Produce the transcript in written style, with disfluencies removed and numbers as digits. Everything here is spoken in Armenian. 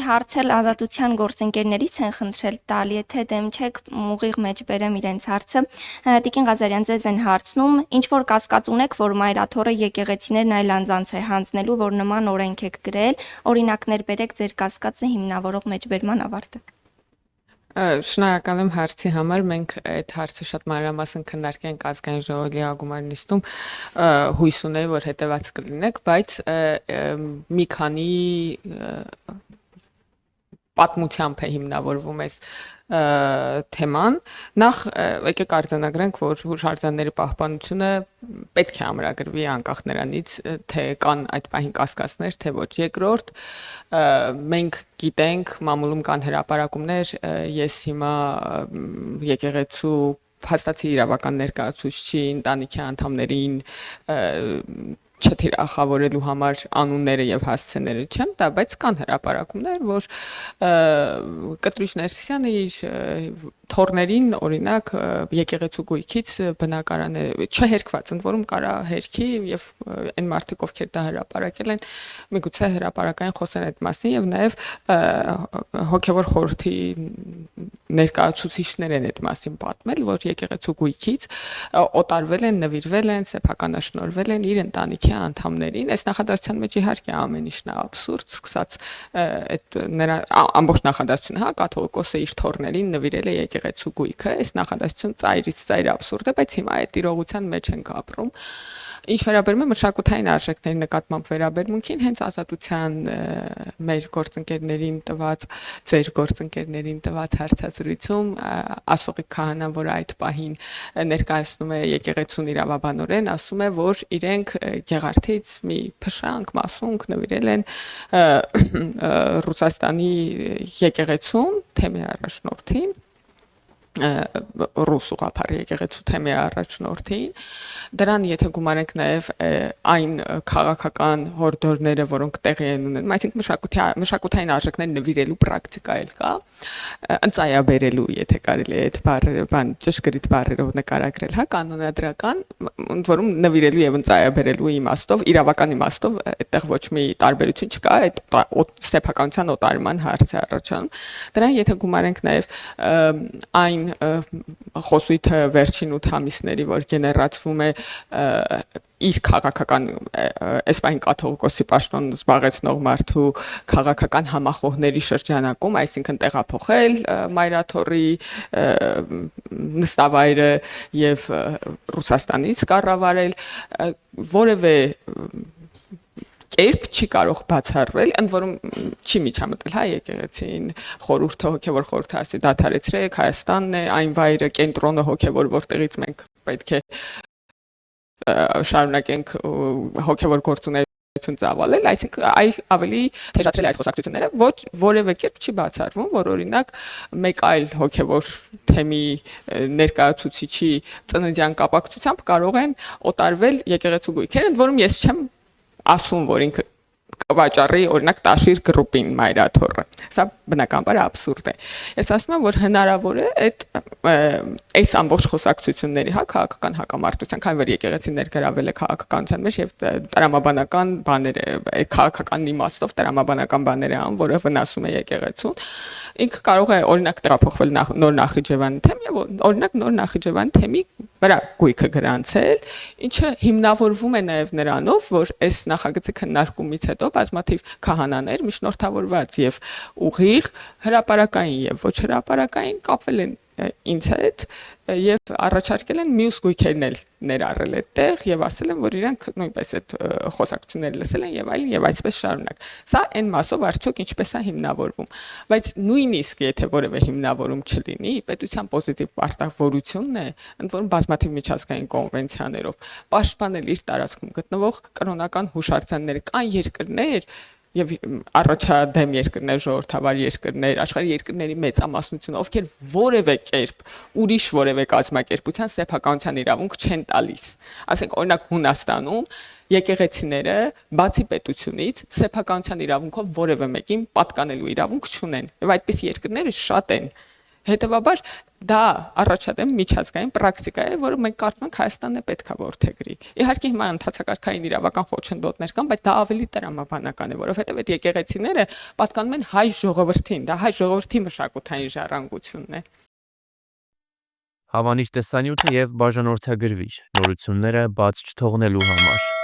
հարցել ազատության գործընկերներից են խնդրել տալ, եթե դեմ չեք ուղիղ մեջ բերեմ իրենց հարցը։ Տիկին Ղազարյան, ձեզ են հարցնում, ինչ որ կասկած ունեք, որ մայրաթոռը եկեղեցիներն այլ անձանց է հանձնելու, որ նման օրենք եք գրել, օրինակներ բերեք ձեր կասկածը հիմնավորող մեջբերման ավարտը։ Շնորհակալ եմ հարցի համար, մենք այդ հարցը շատ մանրամասն քննարկենք ազգային ժողովի ակումբի նիստում, հույս ունեի, որ հետևած կլինեք, բայց մի քանի պատմությամբ է հիմնավորվում այս թեման, նախ եկեք արձանագրենք, որ հուշարձանների պահպանությունը պետք է ամրագրվի անկախ նրանից, թե կան այդ պահին կասկածներ, թե ոչ։ Երկրորդ, մենք գիտենք, մամուլում կան հրապարակումներ, ես հիմա եկեղեցու հաստատի իրավական ներկայացուցիչի ընտանիքի անդամներին չթիրախավորելու համար անունները եւ հասցեները չեմ տա, բայց կան հրապարակումներ, որ Կտրուչ Ներսիսյանը իր թորներին օրինակ եկեղեցու գույքից բնակարանը չհերկված, ընդ որում կարա հերքի եւ այն մարդիկ, ովքեր դա հրապարակել են, միգուցե հրապարակային խոսեն այդ մասին եւ նաեւ հոգեվոր խորհրդի ներկայացուցիչներ են այդ մասին պատմել, որ եկեղեցու գույքից օտարվել են, նվիրվել են, սեփականաշնորհվել են իր ընտանիքի անդամներին։ Այս նախադասության մեջ իհարկե ամեն ինչն է աբսուրդ, սկսած այդ նրա ամբողջ նախադասությունը, հա, կաթողիկոսը իր թորներին նվիրել է եկեղեցու գույքը, այս նախադասությունը ծայրից ծայր աբսուրդ է, բայց հիմա այդ իրողության մեջ ենք ապրում։ Ինչ վերաբերում է մշակութային արժեքների նկատմամբ վերաբերմունքին, հենց ազատության մեր գործընկերներին տված, ձեր գործընկերներին տված հարցազրույցում Ասողիկ քահանան, որ այդ պահին ներկայացնում է եկեղեցուն իրավաբանորեն, ասում է, որ իրենք Գեղարդից մի փշանք, մասունք նվիրել են Ռուսաստանի եկեղեցուն, թեմի առաջնորդին, ռուս ուղղափառ եկեղեցու թեմի առաջնորդին, դրան եթե գումարենք նաև այն քաղաքական հորդորները, որոնք տեղի են ունենում, այսինքն մշակութային արժեքներ նվիրելու պրակտիկա էլ կա, ընծայաբերելու, եթե կարելի է այդ բառերը, ճշգրիտ բառերով նկարագրել, հա, կանոնադրական, ընդ որում նվիրելու եւ ընծայաբերելու իմաստով, իրավական իմաստով այդտեղ ոչ մի տարբերություն չկա, այդ սեփականության օտարման հարց է առաջանում։ Դրան եթե գումարենք նաև այն խոսույթը վերջին 8 ամիսների, որ գեներացվում է իր քաղաքական այս պահին կաթողիկոսի պաշտոն զբաղեցնող մարդու քաղաքական համախոհների շրջանակում, այսինքն տեղափոխել մայրաթոռի նստավայրը եւ Ռուսաստանից կառավարել, որևէ կերպ չի կարող բացառվել, ընդ որում չի միջամտել, հա, եկեղեցին խորհուրդը, հոգևոր խորհուրդը ասի դադարեցրեք, Հայաստանն է այն վայրը, կենտրոնը հոգևոր, որտեղից մենք պետք է շարունակենք հոգևոր գործունեություն ծավալել, այսինքն այլ ավելի թեժացրել այդ խոսակցությունները, ոչ որևէ կերպ չի բացառվում, որ օրինակ մեկ այլ հոգևոր թեմի ներկայացուցիչի ծննդյան կապակցությամբ կարող են օտարվել եկեղեցու գույքերը, ընդ որում ես չեմ ասում, որ ինքը կվաճառի օրինակ Տաշիր գրուպին մայրաթոռը։ Սա բնականաբար աբսուրդ է։ Ես ասում եմ, որ հնարավոր է այս ամբողջ խոսակցությունների, հա, քաղաքական հակամարտության, քանի որ եկեղեցին ներգրավել է քաղաքականության մեջ եւ տրամաբանական բաներ է, քաղաքական իմաստով տրամաբանական բաներ է անում, որը վնասում է եկեղեցուն։ Ինքը կարող է օրինակ տեղափոխվել նոր Նախիջևանի թեմ եւ օրինակ նոր Նախիջևանի թեմի վրա գույքը գրանցել, ինչը հիմնավորվում է նաեւ նրանով, որ այս նախագծի քննարկումից հետո բազմաթիվ քահանաներ միջնորդավորված եւ ուղիղ հրապարակային եւ ոչ հրապարակային կապվել են ինձ հետ եւ առաջարկել են մյուս գույքերն էլ ներառել այդտեղ եւ ասել են, որ իրենք նույնպես այդ խոսակցությունները լսել են եւ այլն եւ այսպես շարունակ։ Սա այն մասով արդյոք ինչպես է հիմնավորվում, բայց նույնիսկ եթե որևէ հիմնավորում չլինի, պետության պոզիտիվ պարտավորությունն է, ընդ որում բազմաթիվ միջազգային կոնվենցիաներով պաշտպանել իր տարածքում գտնվող կրոնական հուշարձանները, կան երկրներ եւ առաջադեմ երկրներ, ժողովրդավար երկրներ, աշխարհի երկրների մեծամասնությունը, ովքեր որևէ կերպ ուրիշ որևէ կազմակերպության սեփականության իրավունք չեն տալիս։ Ասենք օրինակ Հունաստանում եկեղեցիները բացի պետությունից սեփականության իրավունքով որևէ մեկին պատկանելու իրավունք չունեն։ Եվ այդպես երկրները շատ են։ Հետևաբար դա առաջադեմ միջազգային պրակտիկա է, որը մենք կարծում ենք Հայաստանն է պետքա որդեգրի։ Իհարկե հիմա ընդհանրակարգային իրավական խոչընդոտներ կան, բայց դա ավելի տրամաբանական է, որովհետև այդ եկեղեցիները պատկանում են հայ ժողովրդին, դա հայ ժողովրդի մշակութային ժառանգությունն է։ Հավանիր տեսանյութը եւ բաժանորդագրվիր նորությունները բաց չթողնելու համար։